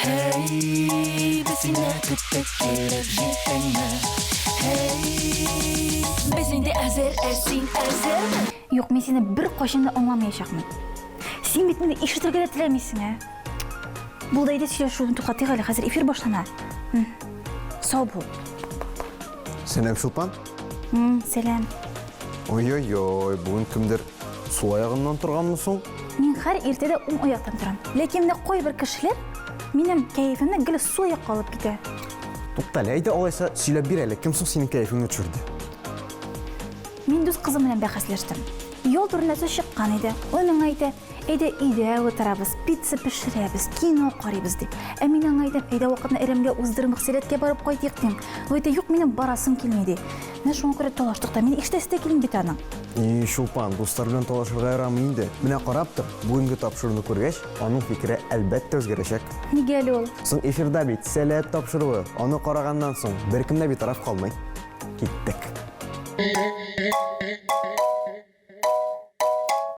Hey, biz yine kıttık gelip jittinme. Hey, biz indi əzir, əsin əzirmi? Yok, ben seni bir koşunda anlamayacakmın. Sen bitmedi, işitirge de tilemeysin ha. Buğdayda söyleşiyorsun, tukatı hali, hazır efir başlana. Sağ ol. Selam Şulpan. Selam. Oy, bugün kimdir su ayağından turgan mısın? Men her ertede oyaktan turam. Lekin de koy bir kişiler benim keyfimde gül suya kalıp gider. Tuttale, ayda olaysa söyle bir ele kimsin senin keyfini uçurdu? Men düz kızım bilen bahsleştim. Yol turuna çıkkan edi. Onun ayda ide oturabız, pizza pişirabız, kino qarayız dep. Men ayda vaqtni erimga o'zdirib maqsadga borib qo'ydik dem. Oyda yo'q, mening borasım kelmedi. Ne şuna göre dolaştık da, meni işte istekelim bir tane. Şulpan, dostlar bilen dolaşırga yaramıyım de. Mine qaraptır, bugünkü tapşırını körgeç, onun fikri elbette özgerecek. Nege öyle ol? Soң efirde bit, selet tapşırığı, onu qaragandan soң bir kimde bir taraf kalmay. Gittik.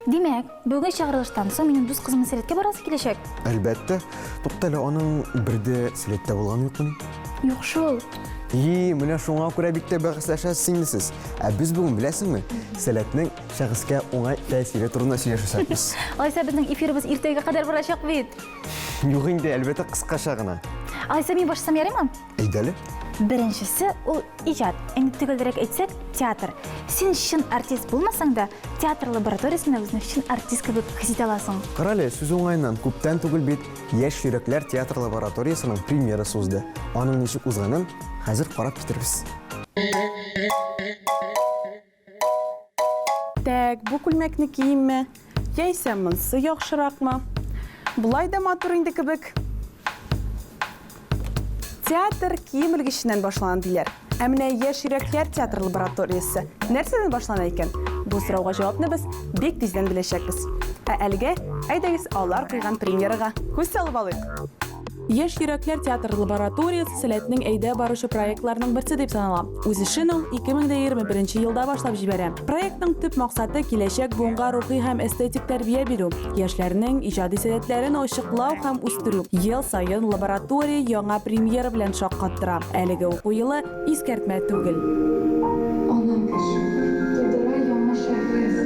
Demek, bugün çağrılıştan soň menin düz kızımın seletke barası kelešek. Elbette, tuttale onun bir de selette bolan yok mu? Yok şol. Mine şuna göre birlikte bahsleşeceğiz singlisiz. Biz bugün bilesin mi? Seletning şahısga oңай tesiri turunda söyleyeceğiz. Aysa bizning efirimiz ertege kadar baracak bit. Yok indi elbette kıskaçağına. Aysa men başlasam yarayman? Eydeli. Birincisi o icad. Endi tügüldirek etsek teatr. Sen şın artist bulmasan da teatr laboratoriyasında özünü şın artist gibi hizmet alasın. Qarale, söz oңайынан көптен түгел бит Яш Йөрәкләр театр лабораториясының премьера сузды. Аның ничек узганын хәзер карап китербез. Так, bu күлмәкне киемме? Яисә монсы яхшыракмы? Булай да матур инде кебек. Театр кием илгеченнән башлана диләр. Ә менә Яш Йөрәкләр театр лабораториясы нәрсәдән башлана икән? Бу сорауга җавапны без бик тиздән беләчәкбез. Ә әлегә әйдәгез алар куйган премьерага күз салып алыйк. Яш Йөрәкләр театр лабораториясы сәләтнең әйдә барышы проектларның берсе дип санала. Үз эшен ул 2021 елда башлап җибәрә. Проектның төп максаты киләчәк буынга рухи һәм эстетик тәрбия бирү, яшьләрнең иҗади сәләтләрен ачыклау һәм үстерү. Ел саен лаборатория яңа премьера белән шаккаттыра. Әлеге уку елы искәртмә түгел. Anam kızım, tadara yanlış şahres.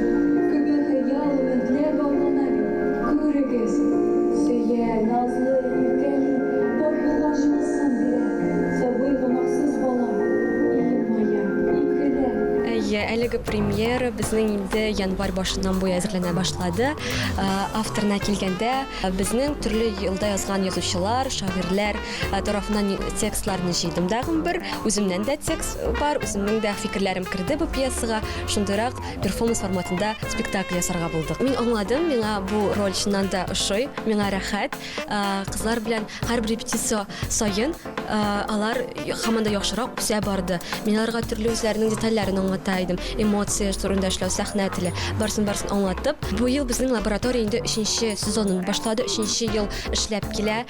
Kübün hıyal ümitler bağlanır. Kürügüz, süye, nazlı, ülkeli. Bakılaşmasın bile. Sabıy gınaksız bolar. İmaya, ikile. Әлеге премьера безнең инде январь башыннан буе әзерләнә башлады. Авторына килгәндә, безнең төрле елда язган язучылар, шагыйрьләр тарафыннан текстларны җыйдым дагы бер. Үземнән дә текст бар, үземнең дә фикерләрем керде бу пьесага. Шундыйрак перформанс форматында спектакль ясарга булдык. Мин аңладым, миңа бу роль чыннан да ошый, миңа рәхәт. Кызлар белән һәр репетиция саен алар һаман да яхшырак үсә барды. Мин аларга төрле үзләренең детальләрен аңлатайдым. Эмоция турында эшләү, сәхнә теле барсын аңлатып. Бу ел безнең лаборатория инде 3нче сезонын башлады, 3нче ел эшләп килә.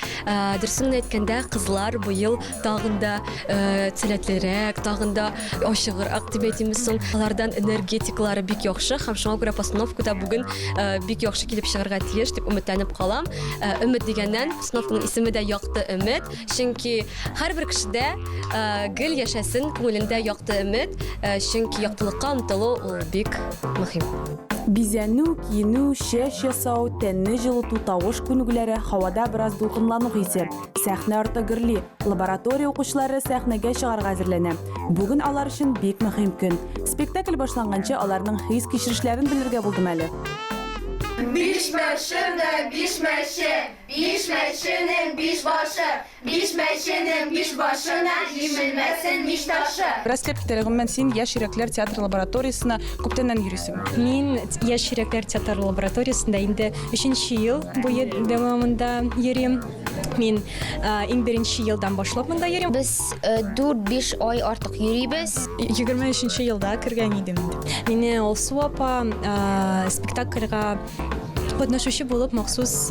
Дөресен әйткәндә, кызлар бу ел тагын да сәләтлерәк, тагын да ачыграк дип әйтимез соң. Алардан энергетиклары бик яхшы һәм шуңа күрә постановкада бүген бик яхшы килеп чыгарга тиеш дип өметләнеп калам. Өмет дигәннән постановканың исеме дә якты өмет, чөнки һәрбер кешедә гел яшәсен, күңелендә якты өмет, чөнки яктылыкка омтылу ул бик мөһим. Бизәнү, киенү, шәш ясау, тәнне җылыту, тавыш күнегүләре, һавада бераз дулкынлану хисе. Сәхнә арты гөрли, лаборатория укучылары сәхнәгә чыгарга әзерләнә. Бүген алар өчен бик мөһим көн. Спектакль башланганчы аларның хис кичерешләрен белергә булдым әле. Бишмәшенең бишмәше, бишмәшенең бишбашы, бишмәшенең бишбашына җимелмәсен мишташы. Рәсләп китәргә мен син Яш Йөрәкләр театр лабораториясына күптәннән йөрисең. Мин Яш Йөрәкләр театр лабораториясында инде 3нче ел буе дәвамында йөрим. Мин иң беренче елдан башлап монда йөрим. Без 4-5 ай артык йөрибез. 23нче елда кергән идем. Мине Алсу апа спектакльгә катнашучы булып махсус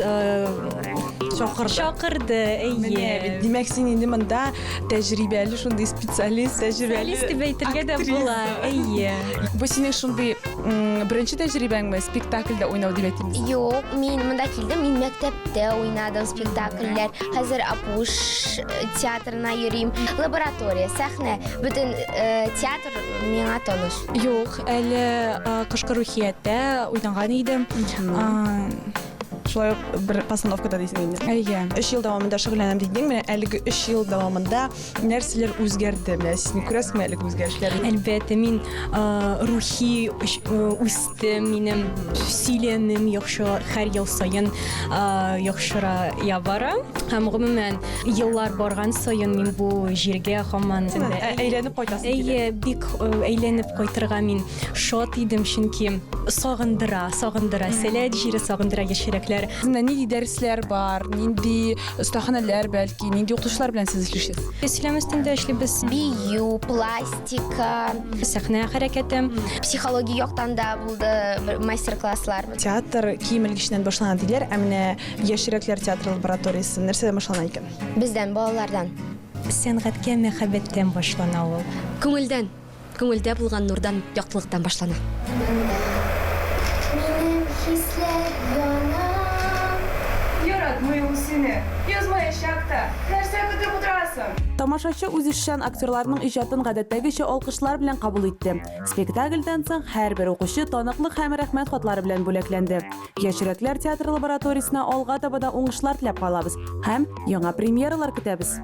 чакырды. Әйе. Димәк син инде монда тәҗрибәле шундый специалист дип әйтергә дә була. Әйе. Бу синең шундый Беренче тәҗрибәңме спектакльдә уйнау дип әйтәбез? Yok, min монда килдем, мин мәктәптә уйнадым спектакльләр. Хәзер Апуш театрына йөрим. Лаборатория, сәхнә, бөтен театр миңа таныш. Юк, әле кышкы рухияттә уйнаган идем. Шулай ук бер постановкада дисең инде. Әйе. 3 ел дәвамында шөгыльләнәм дидең. Менә әлеге 3 ел дәвамында нәрсәләр үзгәрде? Менә сез күрәсезме әлеге үзгәрешләрне? Әлбәттә, мин рухи үстем, минем сөйләмем яхшы һәр ел саен яхшыра бара. Һәм гомумән еллар барган саен мин бу җиргә һаман Әйләнеп кайтасың. Әйе, бик әйләнеп кайтырга мин шат идем, чөнки сагындыра, сәләт җире сагындыра яшьрәкләр. Сездә нинди дәресләр бар? Нинди остаханәләр бәлки? Нинди укытучылар белән сез эшлисез? Сөйләм өстендә эшлибез. Бию, пластика, Сәхнә хәрәкәте. психология яктан да булды мастер-класслар. Театр кием элгеченнән башлана диләр, ә менә яшьрәкләр театры лабораториясе нәрсәдән башлана икән? Бездән балалардан. Сәнгатькә мәхәббәттән башлана ул. Күңелдән, күңелдә булган нурдан, яктылыктан башлана. Минем хисләр яна. Яратмыйм сине. Язмаячакта. Нәрсә көтеп утырасың? Тамашачы үзешчән актерларның иҗатын гадәттәгечә алкышлар белән кабул итте. Спектакльдән соң һәрбер укучы таныклык һәм рәхмәт хатлары белән бүләкләнде. Яшьрәкләр театры лабораториясенә алга таба да уңышлар теләп калабыз һәм яңа премьералар көтәбез.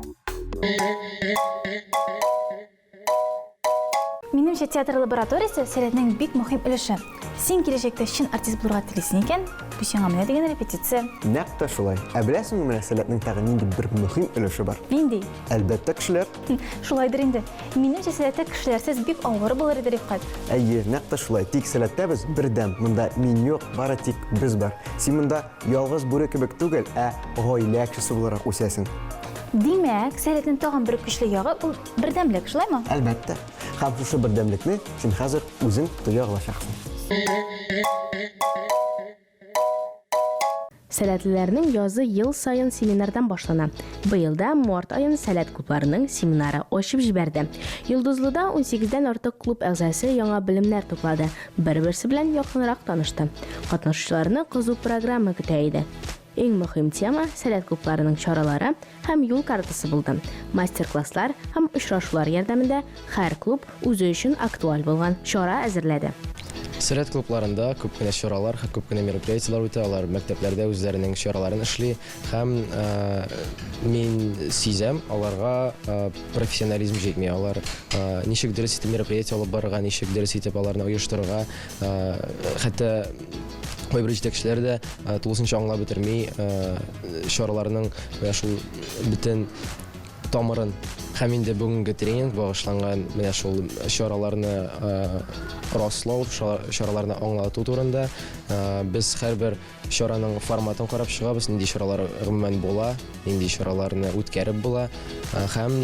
Минемчә, театр лабораториясе сәләтнең бик мөһим өлеше. Син киләчәктә чын артист булырга телисең икән, бу сиңа менә дигән репетиция. Нәкъ та шулай. Ә беләсеңме, менә сәләтнең тагы нинди бер мөһим өлеше бар? Нинди? Әлбәттә, кешеләр. Шулайдыр инде. Минемчә, сәләттә кешеләрсез бик авыр булыр иде, Рифкат. Әйе, нәкъ та шулай. Тик сәләттә без бердәм. Монда мин юк, бары тик без бар. Син монда ялгыз бүре кебек түгел, ә гаилә кешесе буларак үсәсең. Димәк, сәләтнең тагын бер көчле ягы ул бердәмлек, шулаймы? Әлбәттә. Һәм шушы бердәмлекне син хәзер үзең тоя алачаксың. Сәләтлеләрнең язы ел сайын семинардан башлана. Быелда март айын сәләт клубларының семинары ачып җибәрде. Йолдызлыда 18-дән артык клуб әгъзасы яңа белемнәр туплады. Бер-берсе белән якынрак танышты. Катнашучыларны кызу программа көтә иде. Иң мөһим тема сәләт клубларының чаралары һәм юл картасы булды. Мастер-класслар һәм очрашулар ярдәмендә һәр клуб үзе өчен актуаль булган чара әзерләде. Сәләт клубларында күп кенә чаралар, күп кенә мероприятиялар үтә, алар мәктәпләрдә үзләренең чараларын эшли һәм мин сизәм, аларга профессионализм җитми. Алар ничек дөрес итеп мероприятие алып барырга, ничек дөрес итеп аларны оештырырга, хәтта кайбер җитәкчеләр дә тулысынча аңлап бетерми чараларның шул бөтен тамырын. Һәм инде бүгенге тренинг багышланган менә шул чараларны раслау, чараларны аңлату турында без һәрбер чараның форматын карап чыгабыз, нинди чаралар гомумән була, нинди чараларны үткәреп була һәм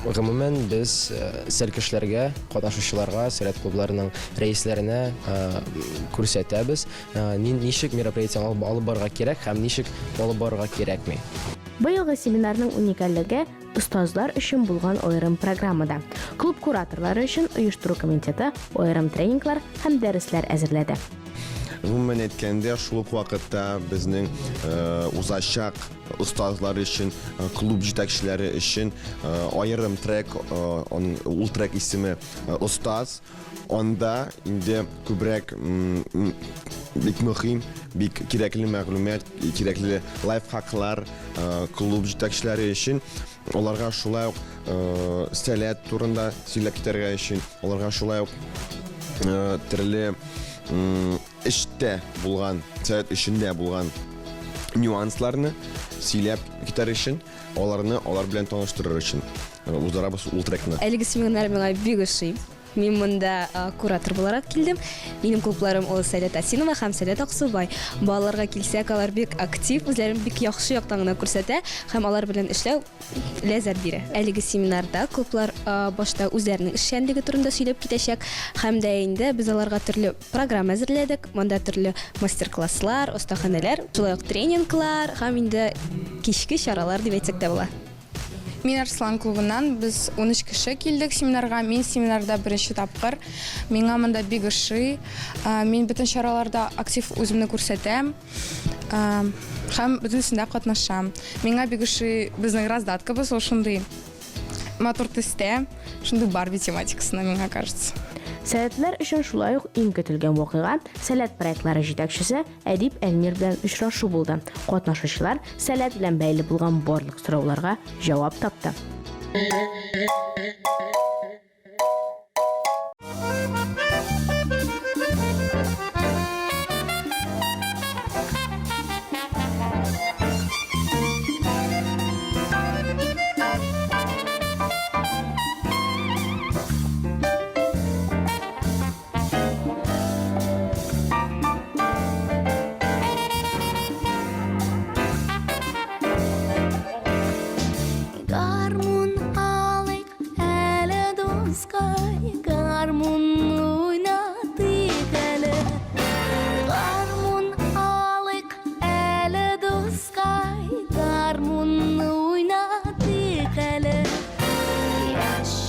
гомумән без сәлкешләргә, катнашучыларга, сәләт клубларының рәисләренә күрсәтәбез, ничек мероприятие алып барырга кирәк һәм ничек алып барырга кирәкми. Быелгы семинарның уникальлеге остазлар өчен булган аерым программада. Клуб кураторлары өчен оештыру комитеты аерым тренинглар һәм дәресләр әзерләде. Гомумән әйткәндә, шул ук вакытта безнең узачак остазлар өчен, клуб җитәкчеләре өчен аерым трек, ул трек исеме «Остаз». Анда инде күбрәк бик мөһим, бик кирәкле мәгълүмат, кирәкле лайфхаклар клуб җитәкчеләре өчен. Аларга шулай ук сәләт турында сөйләп китәргә өчен, аларга шулай ук төрле эштә булган, сәләт эшендә булган нюансларны сөйләп китәр өчен, алар белән таныштырыр өчен узарабыз ул трекны. Әлеге семинар миңа бик ошый. Мин монда куратор буларак килдем. Минем клубларым ул Сәләт Асинова һәм Сәләт Аксубай. Балаларга килсәк, алар бик актив, үзләрен бик яхшы яктан гына күрсәтә һәм алар белән эшләү ләззәт бирә. Әлеге семинарда клублар башта үзләренең эшчәнлеге турында сөйләп китәчәк һәм дә инде без аларга төрле программа әзерләдек. Монда төрле мастер-класслар, остаханәләр, шулай ук тренинглар һәм инде кичке чаралар дип әйтсәк тә була. Мин Арслан клубынан біз 13 кіші келдік семинарға. Мен семинарда бірінші тапқыр. Меңа мында бик ошый. Мен бүтін шараларда актив өзімні көрсетем. Һәм бүтінсінде қатнашам. Меңа бик ошый біздің раздаткабыз, ол шындай матур төстә, шындай Барби тематикасына, меңа кажется. Сәләтләр өчен шулай ук иң көтелгән вакыйга сәләт проектлары җитәкчесе Әдип Әлмир белән очрашу булды. Катнашучылар сәләт белән бәйле булган барлык сорауларга җавап тапты.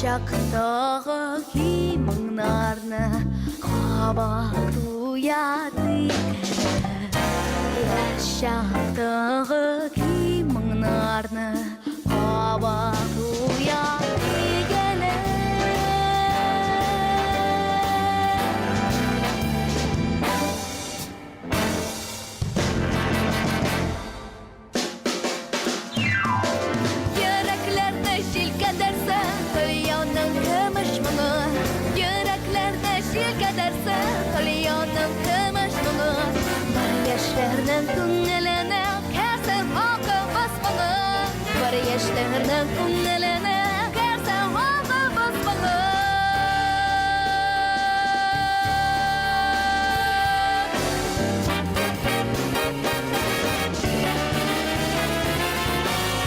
Şaktағы кимыңнарны қабат уяды Шактағы кимыңнарны қабат уяды Яшьләрнең күңеленә кәрсен акы басманы Бар яшьләрнең күңеленә кәрсен акы басманы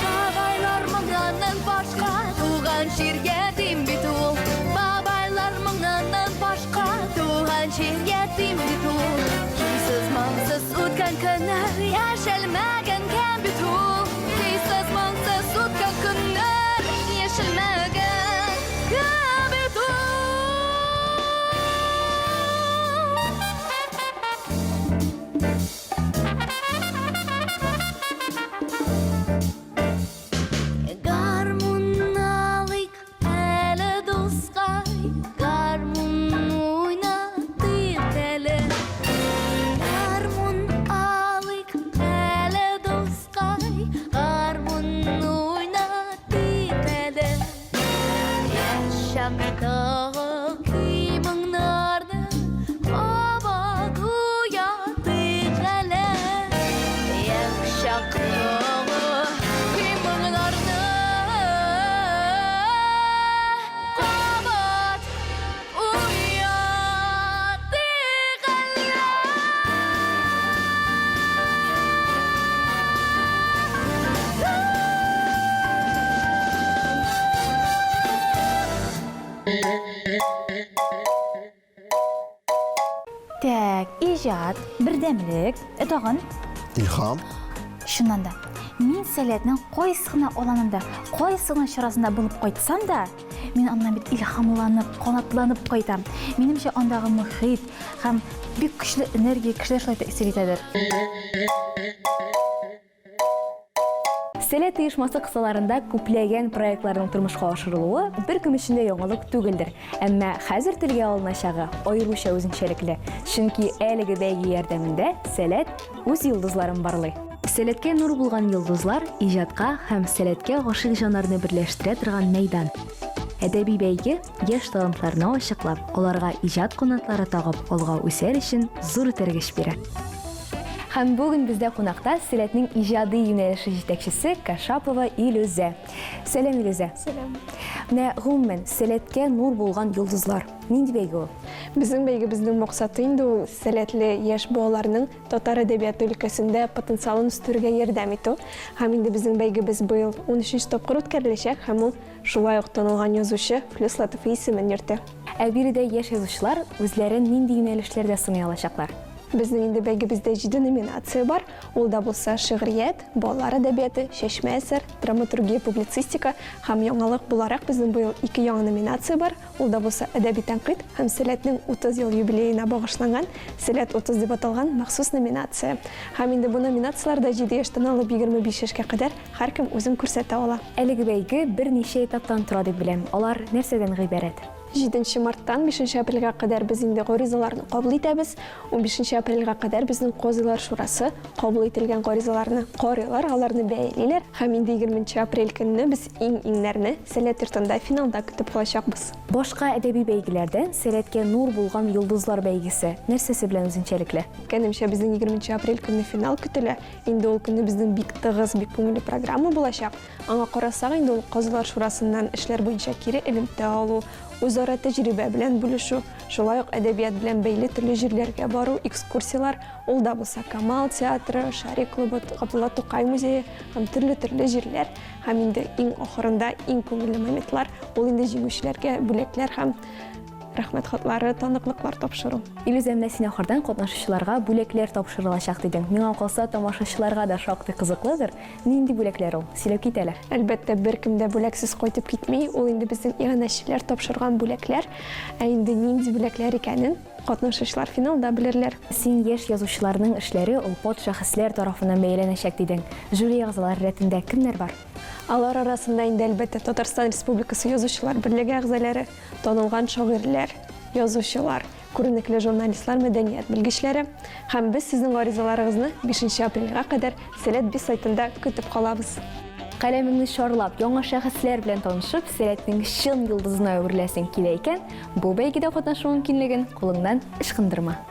Бабайлар моңнан башка туган җиргә тим бит ул Бабайлар моңнан башка туган җиргә тим бит ул Mansız utkan kınlar yaşalmagan kan bit ul Kıysiz mansız utkan kınlar yaşalmagan kan bit Garmunalik ele dostay Garmun oynadı tele Şaktағы кимыңнарны қабат уяды әлі Шактағы кимыңнарны қабат уяды әлі Так, ижад, бердәмлек, тагын İlham. Шуннан да. Мин сәләтнең кайсыгына аланында, кайсыгына чарасында булып кайтсам да, мин аннан бит илһамланып, канатланып кайтам. Минемчә андагы мөхит һәм бик көчле энергия кешеләр шулай тәэсир итәдер. Сәләт оешмасы кысаларында күпләгән проектларның тормышка ашырылуы бер көн эчендә яңалык түгелдер. Әмма хәзер телгә алыначагы аеруча үзенчәлекле. Чөнки әлеге бәйге ярдәмендә сәләт үз йолдызларын барлый. Сәләткә нур булган йолдызлар иҗатка һәм сәләткә гашыйк җаннарны берләштерә торган мәйдан. Әдәби бәйге яшь талантларны ачыклап, аларга иҗат канатлары тагып, алга үсәр өчен зур этәргеч бирә. Һәм бүген бездә кунакта сәләтнең иҗади юнәлеше җитәкчесе Кашапова Илүзә. Сәлам Илүзә. Сәлам. Менә гомумән сәләткә нур булган йолдызлар. Нинди бәйге ул? Безнең бәйгебезнең максаты инде ул сәләтле яшь балаларның татар әдәбияты өлкәсендә потенциалын үстерүгә ярдәм итү. Һәм инде безнең бәйгебез быел 13 тапкыр үткәреләчәк һәм ул шулай ук танылган язучы Флюс Латыйф исемен йөртә. Ә биредә яшь язучылар үзләрен нинди юнәлешләрдә сынай алачаклар? Безнең инде бәйгебездә 7 номинация бар. Ул да булса шигърият, балалар әдәбияты, чәчмә әсәр, драматургия, публицистика һәм яңалык буларак безнең быел 2 яңа номинация бар. Ул да булса әдәби тәнкыйть һәм сәләтнең 30 ел юбилеена багышланган "Сәләт 30" дип аталган махсус номинация. Һәм инде бу номинацияларда 7 яшьтән алып 25 яшькә кадәр һәркем үзен күрсәтә ала. Әлеге бәйге берничә этаптан тора дип беләм. Алар нәрсәдән гыйбарәт? 7 марттан 5 апрельгә кадәр без инде гаризаларны кабул итәбез. 15 апрельгә кадәр безнең Казыйлар шурасы кабул ителгән гаризаларны карыйлар, аларны бәялиләр. Һәм инде 20 апрель көнне без иң-иңнәрне Сәләт йортында финалда көтеп калачакбыз. Башка әдәби бәйгеләрдән Сәләткә нур булган Йолдызлар бәйгесе нәрсәсе белән үзенчәлекле? Көнемчә безнең 20 апрель көнне финал көтелә. Инде ул көнне безнең бик тыгыз, бик күңелле программа булачак. Аңа карасак инде ул Казыйлар шурасыннан эшләр буенча кире элемтә алу, үзара тәҗрибә белән бүлешү, шулай ук әдәбият белән бәйле төрле җирләргә бару, экскурсиялар, ул да булса Камал театры, Шарик клубы, Габдулла Тукай музее һәм төрле җирләр. Һәм инде иң ахырында иң күңелле моментлар, ул инде җиңүчеләргә бүләкләр һәм рәхмәт хатлары, таныклыклар тапшыру. Илүзә менә син ахырдан катнашучыларга бүләкләр тапшырылачак дидең. Миңа калса тамашачыларга да шактый кызыклыдыр. Нинди бүләкләр ул? Сөйләп китәләр. Әлбәттә, беркем дә бүләксез кайтып китмей. Ул инде безнең иганәчеләр тапшырган бүләкләр. Ә инде нинди бүләкләр икәнен катнашучылар финалда белерләр. Син яшь язучыларның эшләре олпат шәхесләр тарафыннан бәяләнәчәк дидең. Жюри әгъзалары рәтендә кемнәр бар? Алар арасында инде әлбәттә Татарстан Республикасы язучылар берлеге әгъзалары, танылган шагыйрьләр, язучылар, күренекле журналистлар, мәдәният белгечләре һәм без сезнең гаризаларыгызны 5 апрельгә кадәр Сәләт сайтында көтеп калабыз. Каләмеңне шарлап, яңа шәхесләр белән танышып, Сәләтнең чын йолдызына әвереләсең килә икән, бу бәйгедә катнашу мөмкинлеген кулыңнан ычкындырма.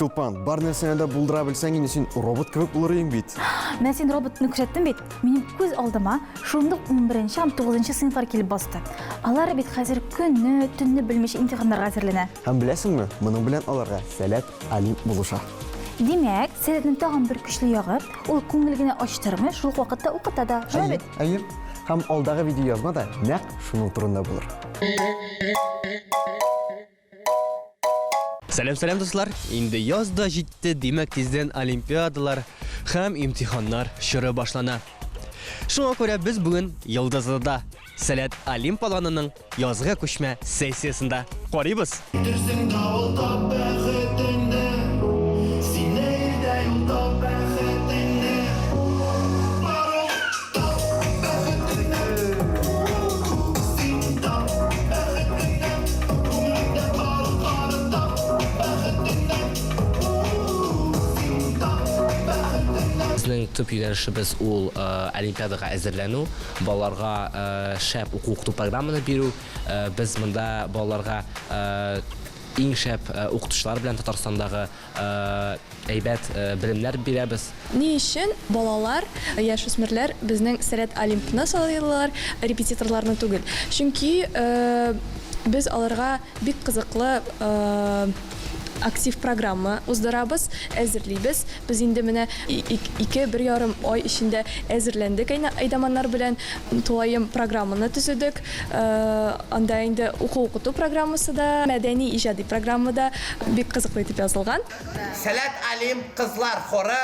Шулпан, бар нәрсәне дә булдыра белсәң, инде син робот кебек булыр идең бит. Мен син роботны күрсәттем бит. Минем күз алдыма шундук 11-нче һәм 9-нчы сыйныфлар килеп басты. Алар бит хәзер көнне, төнне белмичә имтиханнарга әзерләнә. Һәм беләсеңме, моның белән аларга Сәләт Олимп булыша. Димәк, Сәләтнең тагын бер көчле ягы, ул күңелгенә ачтырмый, шул вакытта укыта да. Әйе. Һәм алдагы видео язма да нәкъ шуның турында булыр. Сәлем дуслар, инде яз да җитте, димәк тиздән олимпиадалар һәм имтиханнар чоры башлана. Шуңа күрә без бүген Йолдызлыда Сәләт Олимп аланының язгы күчмә сессиясында карыйбыз. Безнең төп юнәлешебез ул олимпиадага әзерләнү, балаларга шәп укыту программаны бирү. Без монда балаларга иң шәп укытучылар белән Татарстандагы әйбәт белемнәр бирәбез. Ни өчен балалар, яшүсмерләр безнең Сәләт Олимпны сайлыйлар, репетиторларны түгел. Чөнки без аларга бик кызыклы актив программа уздырабыз, әзерлибез. Без инде менә 2-1,5 ай эчендә әзерләндек айдаманнар белән тулайым программаны төзедек. Анда инде укыту программасы да, мәдәни иҗади программа да бик кызыклы итеп язылган. Сәләт Алим кызлар хоры,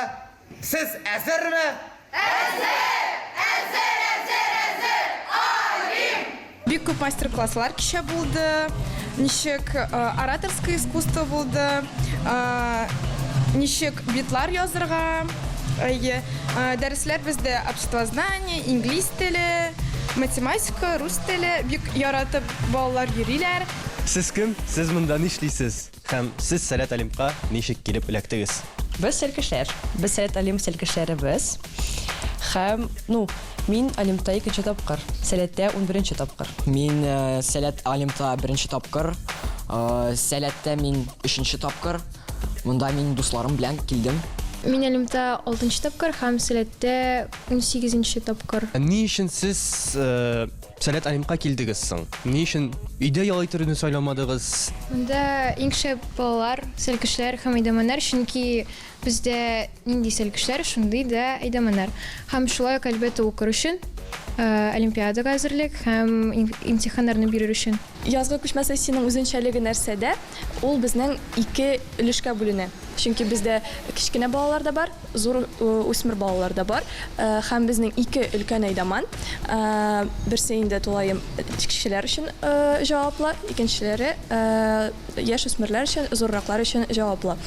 сез әзерме? Әзер, Алим! Бик күп мастер-класслар кичә булды. Ничек ораторское искусство булды. Ничек битлар язырга. Дәресләр бездә обществознание, инглиз теле, математика, рус теле бик яратып балалар йөриләр. Сез кем? Сез монда нишлисез? Һәм сез Сәләт Алимка ничек килеп эләктегез? Без селкешләр. Без Сәләт Алим селкешләребез. Һәм, мин Алимта 2нче тапкыр, Сәләттә 11нче тапкыр. Мин Сәләт Алимта 1нче тапкыр, Сәләттә мин 3нче тапкыр. Монда мин дусларым белән килдем. Мин Алимта 6нчы тапкыр һәм Сәләттә 18нче тапкыр. Ни өчен сез Сәләт Алимка килдегез соң? Ни өчен өйдә ял итәрне сайламадыгыз? Монда иң шәп балалар, селкешләр һәм әйдәмәннәр, чөнки бездә нинди селкешләр, шундый да әйдәмәннәр. Һәм шулай ук әлбәттә укыр өчен олимпиадага әзерлек һәм имтиханнарны бирер өчен. Язгы күчмә сессияның үзенчәлеге нәрсәдә? Ул безнең 2 өлешкә бүленә. Чөнки бездә кичкенә балалар да бар, зур үсмер балалар да бар. Һәм безнең 2 өлкән әйдәман. Берсе инде тулайым кичкеләр өчен җаваплы, икенчеләре яшь үсмерләр өчен, зурраклар өчен җаваплы.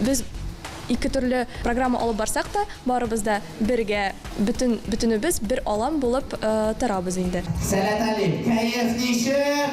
Без 2 төрле программа алып барсак та, барыбыз да бергә бүтенебез бер алам булып торабыз инде. Сәләт Алим, кәеф ничек?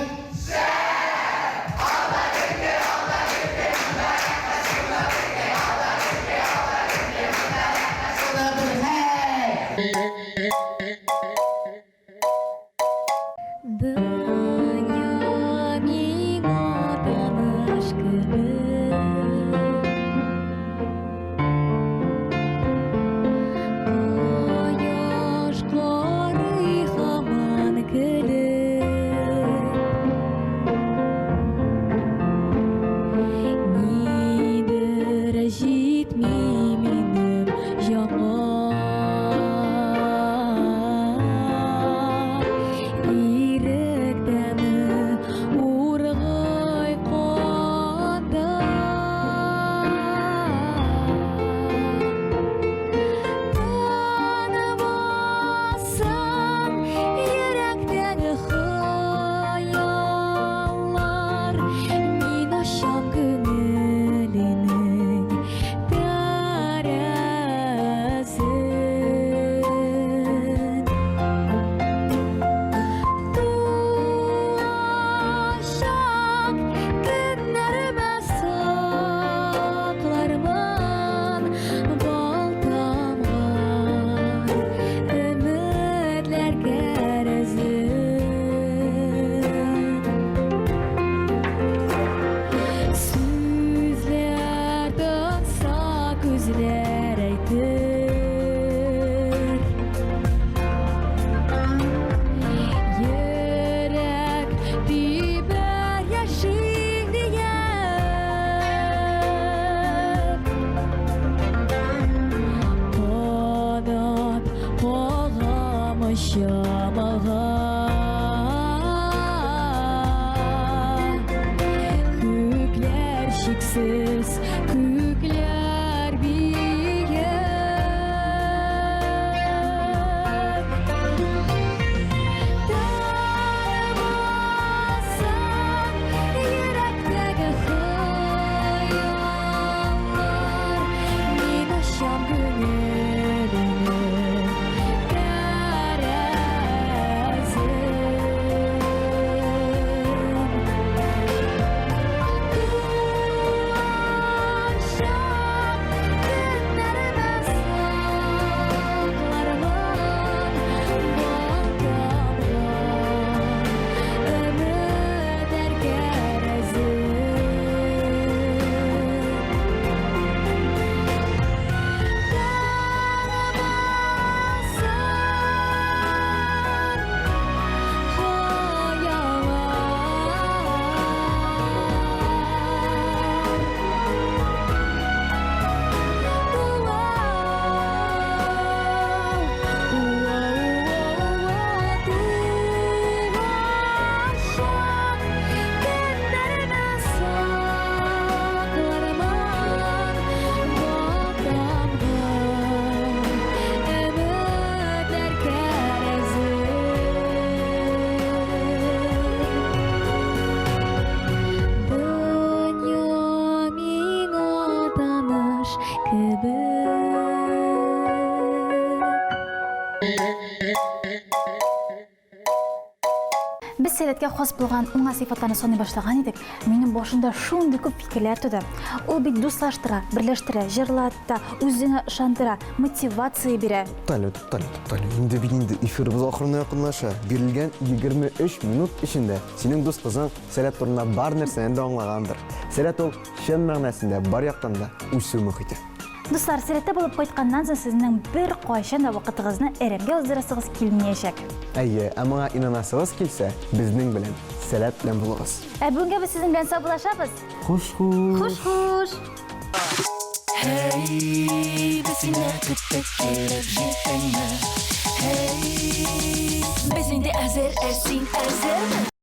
кош Біз сәләткә хас булган уңа сыйфатларны саный башлаган идек. Минем башымда шундый күп фикерләр туды. Ул бит дуслаштыра, берләштерә, җырлата, үзеңә ышандыра, мотивация бирә. Туктале. Инде бит инде эфирбез ахырына якынлаша. Бирелгән 23 минут эчендә синең дус кызың Сәләт турында бар нәрсәне дә аңлагандыр. Сәләт ул чын мәгънәсендә бар яктан да үсү мөхите. Дуслар, сәләттә булып кайтканнан соң сезнең бер кайчан да вакытыгызны әрәмгә уздырасыгыз килмәячәк. Әйе, әмма инанасыгыз килсә, безнең белән Сәләт белән булыгыз. Ә бүгенге без сезнең белән саубуллашабыз. Хуш-хуш. Хуш-хуш. Hey, bizimle kıttık gelip jittinme. Hey, bizim de ezer ersin ezer.